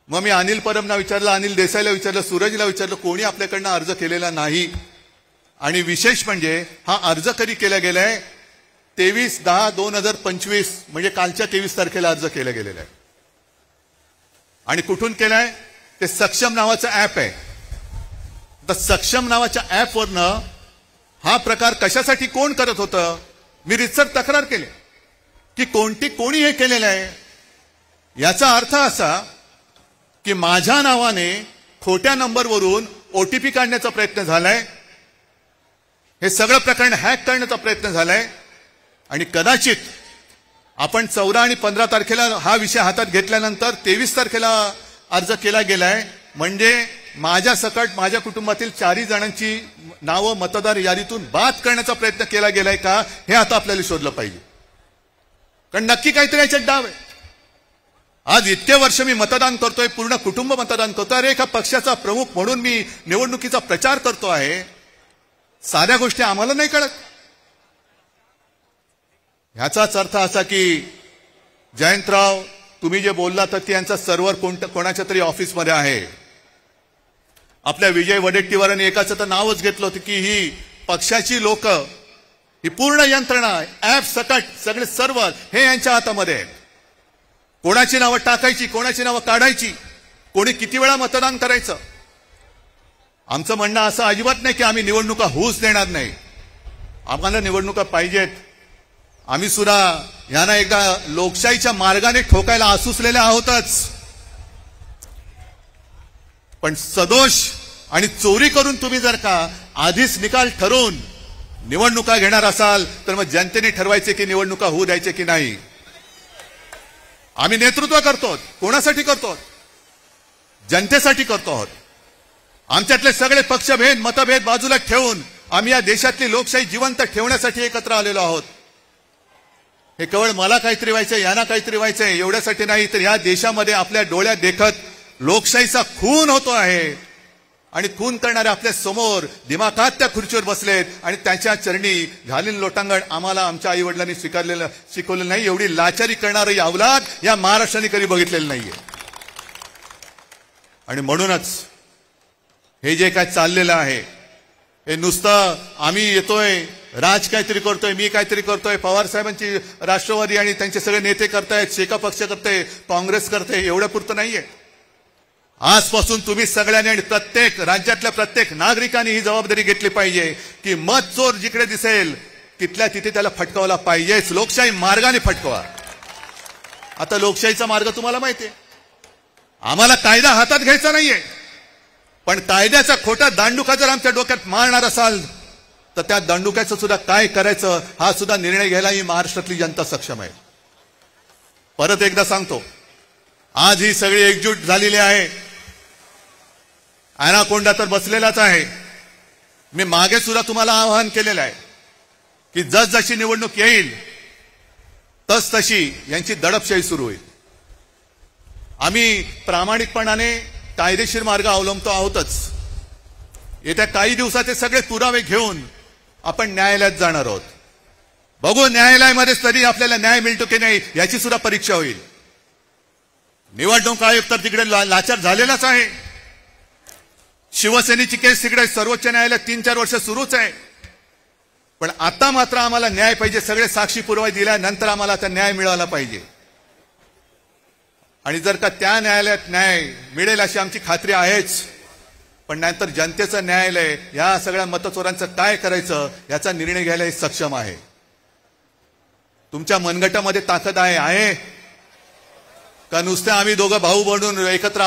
मग मी अनिल परबना विचारलं, अनिल देसाईला विचारलं, सूरजला विचारलं, कोणी आपल्याकडनं अर्ज केलेला नाही. आणि विशेष म्हणजे हा अर्ज कधी केला गेलाय 23/10/2025 म्हणजे कालच्या 23 तारखेला अर्ज केला गेलेला आहे. आणि कुठून केलाय? ते सक्षम नावाचं ऍप आहे. तर सक्षम नावाच्या ऍपवरनं हा प्रकार कशासाठी कोण करत होतं? मी रितसर तक्रार केली की कोणी हे केलेलं आहे. याचा अर्थ असा की माझ्या नावाने खोट्या नंबरवरून ओटीपी काढण्याचा प्रयत्न झालाय. हे सगळं प्रकरण हॅक करण्याचा प्रयत्न झालाय. आणि कदाचित आपण 14 आणि 15 तारखेला हा विषय हातात घेतल्यानंतर 23 तारखेला अर्ज केला गेलाय. म्हणजे माझ्या सकट माझ्या कुटुंबातील 4 जणांची नावं मतदार यादीतून बाद करण्याचा प्रयत्न केला गेलाय का, हे आता आपल्याला शोधलं पाहिजे. कारण नक्की काहीतरी याच्यात डाव आहे. आज इतके वर्ष मी मतदान करतोय, पूर्ण कुटुंब मतदान करतोय. अरे एका पक्षाचा प्रमुख म्हणून मी निवडणुकीचा प्रचार करतो आहे. साध्या गोष्टी आम्हाला नाही कळत. ह्याचाच अर्थ असा की जयंतराव, तुम्ही जे बोलला तर यांचा सर्व्हर कोणाच्या तरी ऑफिसमध्ये आहे. आपल्या विजय वडेट्टीवारांनी एकाचं तर नावच घेतलं होतं की ही पक्षाची लोक, ही पूर्ण यंत्रणा, ऍप सकट सगळे सर्व्हर हे यांच्या हातामध्ये आहेत. कोणाची नावं टाकायची, कोणाची नावं काढायची, कोणी किती वेळा मतदान करायचं. आमचं म्हणणं असं अजिबात नाही की आम्ही निवडणुका होऊच देणार नाही. आम्हाला निवडणुका पाहिजेत. आम्ही सुद्धा यांना एकदा लोकशाहीच्या मार्गाने ठोकायला आसुसलेले आहोतच. पण सदोष आणि चोरी करून तुम्ही जर का आधीच निकाल ठरवून निवडणुका घेणार असाल तर मग जनतेने ठरवायचे की निवडणुका होऊ द्यायचे की नाही. आम्ही नेतृत्व करतो. कोणासाठी करतो? जनतेसाठी करतो आहोत. आमच्यातले सगळे पक्षभेद मतभेद बाजूला ठेवून आम्ही या देशातली लोकशाही जिवंत ठेवण्यासाठी एकत्र आलेलो आहोत. हे केवळ मला काहीतरी व्हायचंय, यांना काहीतरी व्हायचंय एवढ्यासाठी नाही, तर या देशामध्ये आपल्या डोळ्यात देखत लोकशाहीचा खून होतो आहे. आणि खून करणारे आपल्या समोर दिमाखात त्या खुर्चीवर बसलेत आणि त्यांच्या चरणी झालेलं लोटांगण आम्हाला आमच्या आई वडिलांनी शिकवलेलं नाही. एवढी लाचारी करणारी अवलाद या महाराष्ट्राने कधी बघितलेलं नाहीये. आणि म्हणूनच हे जे काय चाललेलं आहे हे नुसतं आम्ही येतोय, राज काहीतरी करतोय, मी काहीतरी करतोय, पवार साहेबांची राष्ट्रवादी आणि त्यांचे सगळे नेते करतायत, शेका पक्ष करते, काँग्रेस करते, एवढ्या पुरतं नाहीये. आजपासून तुम्ही सगळ्यांनी आणि प्रत्येक राज्यातल्या प्रत्येक नागरिकांनी ही जबाबदारी घेतली पाहिजे की मत चोर जिकडे दिसेल तिथल्या तिथे त्याला फटकावला पाहिजेच. लोकशाही मार्गाने फटकवा. आता लोकशाहीचा मार्ग तुम्हाला माहितीये. आम्हाला कायदा हातात घ्यायचा नाहीये, पण कायद्याचा खोटा दांडुका जर आमच्या डोक्यात मारणार असाल तर त्या दांडुक्याचं सुद्धा काय करायचं हा सुद्धा निर्णय घ्यायला ही महाराष्ट्रातली जनता सक्षम आहे. परत एकदा सांगतो, आज ही सगळी एकजूट झालेली आहे. ॲनाकोंडा तर बसलेलाच आहे. मी मागे सुद्धा तुम्हाला आवाहन केलेलं आहे की जसजशी निवडणूक येईल तसतशी यांची दडपशाही सुरू होईल. आम्ही प्रामाणिकपणाने कायदेशीर मार्ग अवलंबतो आहोतच. येत्या काही दिवसाचे सगळे पुरावे घेऊन आपण न्यायालयात जाणार आहोत. बघू न्यायालयामध्ये तरी आपल्याला न्याय मिळतो की नाही याची सुद्धा परीक्षा होईल. निवडणूक आयोग तर तिकडे लाचार झालेलाच आहे. शिवसेनेची केस तिकडे सर्वोच्च न्यायालयात 3-4 वर्ष सुरूच आहे. पण आता मात्र आम्हाला न्याय पाहिजे. सगळे साक्षी पुरावे दिल्यानंतर आम्हाला आता न्याय मिळाला पाहिजे. आणि जर का त्या न्यायालयात न्याय मिळेल अशी आमची खात्री आहेच, पण नंतर जनतेचं न्यायालय या सगळ्या मतचोरांचं काय करायचं याचा निर्णय घ्यायला सक्षम आहे. तुमच्या मनगटामध्ये ताकद आहे का नुसते आम्ही दोघं भाऊ बनून एकत्र